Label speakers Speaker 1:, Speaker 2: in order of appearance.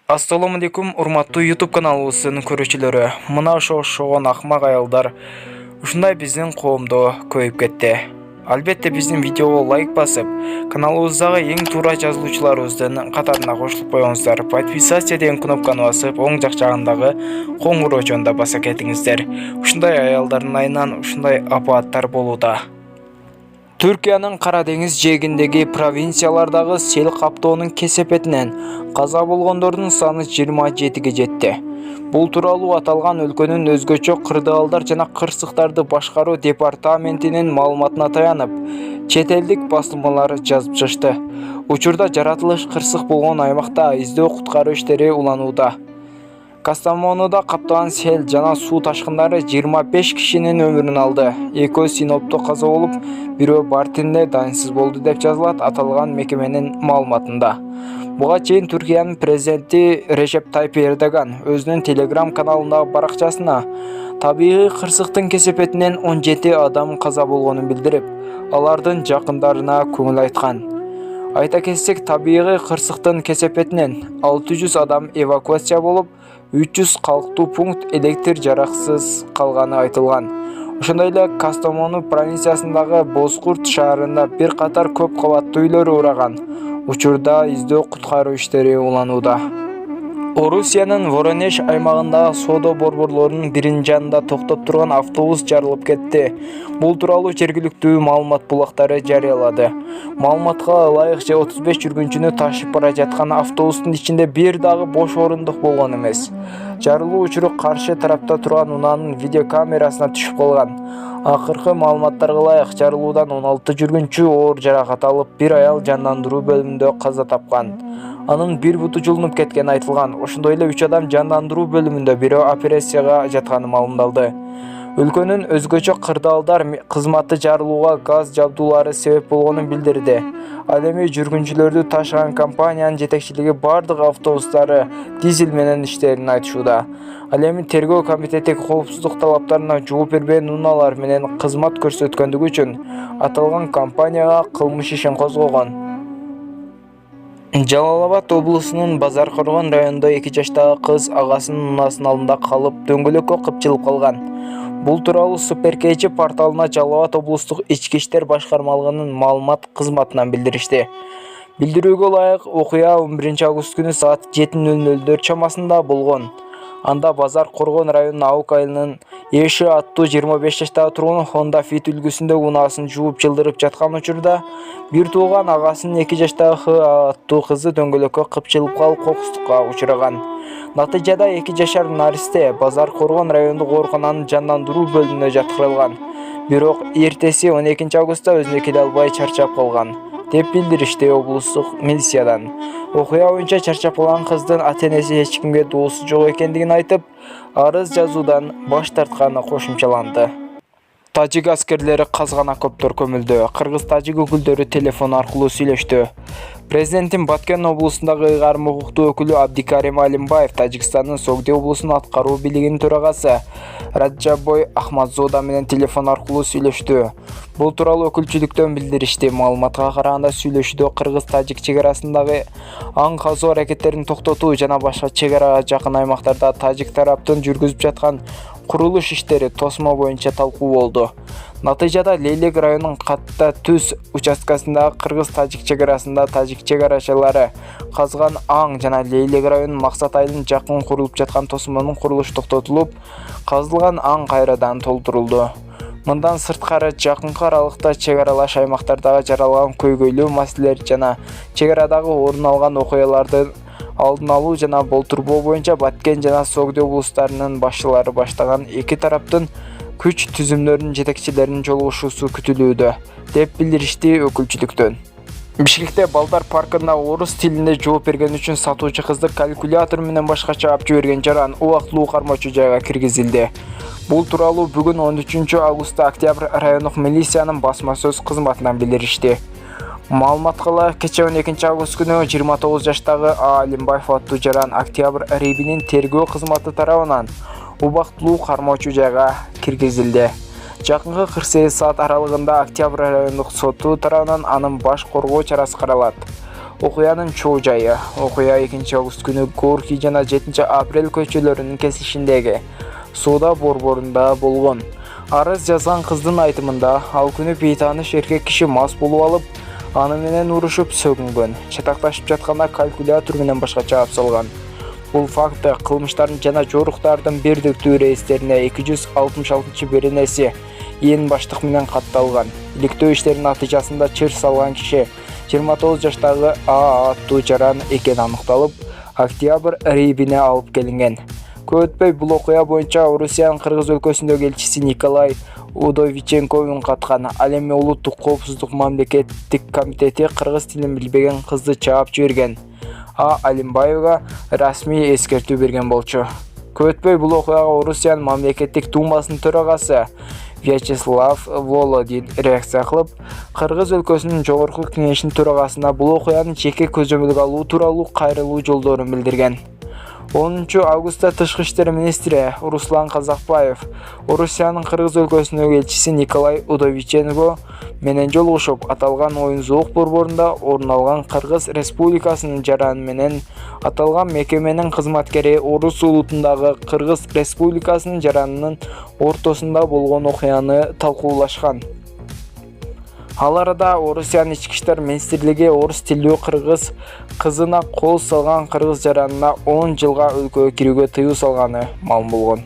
Speaker 1: Ассаламу алейкум, урматтуу YouTube каналыбыздын көрүүчүлөрү. Мына ошогон акмак аялдар ушундай биздин коомдо көбөйүп кетти. Албетте биздин видеого лайк басып, каналыбыздагы эң туура жазылуучуларыбыздын катарына кошулуп коюңуздар. Подписаться деген кнопканы басып, оң жак жагындагы коңгуроо да баса кетиңиздер. Ушундай аялдардын айынан ушундай апааттар болууда. Түркиянын Кара деңиз жээгиндеги провинциялардагы сел каптоонун кесепетинен каза болгондордун саны 27ге жетти. Бул тууралуу аталган өлкөнүн өзгөчө кырдаалдар жана кырсыктарды башкаруу департаментинин маалыматына таянып, чет элдик басылмалар жазып чыкты. Учурда жаратылыш кырсык болгон аймакта издөө куткаруу иштери уланууда. Кастамонуда каптаган сел жана суу ташкындары 25 кишинин өмүрүн алды. Экөө Синопто каза болуп, бирөө Бартинде дайынсыз болду деп жазылат аталган мекеменин маалыматында. Буга чейин Түркиянын президенти Режеп Тайип Эрдоган өзүнүн Telegram каналындагы баракчасына табигый кырсыктын кесепетинен 17 адам каза болгонун билдирип, алардын жакындарына көңүл айткан. Айта кетсек, табигый кырсыктын кесепетинен 600 адам эвакуация болуп, 300 калктуу пункт электр жараксыз калганы айтылган. Ошондой эле Кастамону провинциясындагы Бозкурт шаарында бир катар көп кабаттуу үйлөр ураган. Учурда издөө куткаруу иштери уланууда. Орусиянын Воронеж аймагындагы соода борборлорунун биринин жанында токтоп турган автобус жарылып кетти. Бул тууралуу жергиликтүү маалымат булактары жарыялады. Маалыматка ылайык 35 жүргүнчүнү ташып бара жаткан автобустун ичинде бир дагы бош орундук болгон эмес. Жарылуу учуру каршы тарапта турган унаанын видеокамерасына түшүп калган. Акыркы маалыматтарга ылайык жарылуудан 16 жүргүнчү оор жаракат алып, бир аял жандандыруу бөлүмүндө каза тапкан. Анын бир буту жылынып кеткени айтылган. Ошондой эле 3 адам жандандыруу бөлүмүндө, бирөө операцияга жатканы маалымдалды. Өлкөнүн өзгөчө кырдаалдар кызматы жарылууга газ жабдуулары себеп болгонун билдирди. Ал эми жүргүнчүлөрдү ташыган компаниянын жетекчилиги бардык автобустары дизель менен иштеэрин айтышууда. Ал эми тергөө комитети коопсуздук талаптарына жооп бербеген унаалар менен кызмат көрсөткөндүгү үчүн аталган компанияга кылмыш ишин козгогон. Жалал-Абад облусунун Базар Коргон районунда 2 жаштагы кыз агасынын унаасынын алдында калып, дөңгөлөккө кыпчылып калган. Бул тууралуу Суперкейчи порталына Жалал-Абад облустук ички иштер башкармалыгынын маалымат кызматынан билдиришти. Билдирүүгө ылайык, окуя 11 август күнү саат 7:00 чамасында болгон. Анда Базар Коргон районунун Аук айылынын Эши аттуу 25 жаштагы тургуну Honda Fit үлгүсүндө унаасын жууп жылдырып жаткан учурда бир тууган агасынын 2 жаштагы Х аттуу кызы дөңгөлөккө кыпчылып калып кокустукка учураган. Натыйжада 2 жашар наристе Базар Коргон райондук оорукананын жандандыруу бөлүмүнө жаткырылган. Бирок эртеси 12 августта өзүнө келе албай чарчап калган, деп билдиришти облустук милициядан. Окуя боюнча чарчап калган кыздын ата-энеси эч кимге доосу жок экендигин айтып, арыз жазуудан баш тартканы кошумчаланды. Тажик аскерлери казган окоптор көмүлдү. Кыргыз-тажик өкүлдөрү телефон аркылуу сүйлөштү. Президенттин Баткен облусундагы ыйгарым укуктуу өкүлү Абдикарим Алимбаев Тажикстандын Согди облусунун аткаруу бийлигинин төрагасы Раджаббой Ахмадзода менен телефон аркылуу сүйлөштү. Бул тууралуу өкүлчүлүктөн билдиришти. Маалыматка караганда сүйлөшүүдө кыргыз-тажик чек арасындагы аң казуу аракеттерин токтотуу жана башка чек арага жакын аймактарда тажик тараптын жүргүзүп жаткан курулуш иштери тосмо боюнча талкуу болду. Натыйжада Лейлек районунун Катта Түз участкасындагы кыргыз-тажик чек арасында тажик чек арачылары казган аң жана Лейлек районунун Максат айылына жакын курулуп жаткан тосмонун курулушу токтотулуп, казылган аң кайрадан толтурулду. Мындан сырткары жакынкы аралыкта чек аралаш аймактардагы жаралган көйгөйлүү маселелер жана чек арадагы орун алган окуяларды алдын алуу жана болтурбоо боюнча Баткен жана Согди облустарынын башчылары баштаган эки тараптын күч түзүмдөрүнүн жетекчилеринин жолугушуусу күтүлүүдө, деп билдиришти өкүлчүлүктөн. Бишкекте балдар паркында орус тилинде жооп берген үчүн сатуучу кызды калькулятор менен башкача ап жиберген жаран убактылуу кармоочу жайга киргизилди. Бул тууралуу бүгүн 13 августта Октябрь райондук милициянын басма сөз кызматынан билдиришти. Маалыматка ылайык, кече 12 август күнү 29 жаштагы Алимбаев аттуу жаран Октябрь рейбинин тергөө кызматы тарабынан убактылуу кармоочу жайга киргизилди. Жакынкы 48 саат аралыгында Октябрь райондук соту тарабынан анын баш коргоо чарасы каралат. Окуянын чоо жайы. Окуя 2-август күнү Горький жана 7-апрель көчөлөрүнүн кесишиндеги соода борборунда болгон. Арыз жазган кыздын айтымында, ал күнү бейтааныш эркек киши мас болуп алып, аны менен урушуп сөгүнгөн. Чатакташып жатканда калькулятор менен башкача абсалган. Бул факты кылмыштардын жана жоруктардын бирдиктүү рейстерине 266 беренеси ээн баштык менен катталган. Иликтөө иштеринин натыйжасында чыр салган киши 29 жаштагы А аттуу жаран экени аныкталып, октябрь рейбине алып келинген. Көп өтпөй бул окуя боюнча Орусиянын Кыргыз өлкөсүндөгү элчиси Николай Удовиченко үн каткан. Ал эми Улуттук коопсуздук мамлекеттик комитети кыргыз тилин билбеген кызды чаап жиберген. А Алимбаевга расмий эскертүү берген болчу. Көп өтпөй бул окуяга Орусиянын мамлекеттик думасынын төрагасы Вячеслав Володин реакция кылып, Кыргыз өлкөсүнүн жогорку кеңешинин төрагасына бул окуяны жеке көзөмөлгө алуу тууралуу кайрылуу жолдорун билдирген. 10 августта Тышкы иштер министри Руслан Казакбаев Орусиянын Кыргыз өлкөсүндөгү элчиси Николай Удовиченко менен жолугушуп, аталган оюн-зоок борборунда орун алган Кыргыз Республикасынын жараны менен аталган мекеменин кызматкери Орус улутундагы Кыргыз Республикасынын жаранынын ортосунда болгон окуяны талкуулашкан. Ал арада Орусиянын ички иштер министрлиги орус тилдүү кыргыз кызына кол салган кыргыз жаранына 10 жылга өлкөгө кирүүгө тыюу салганы маалым болгон.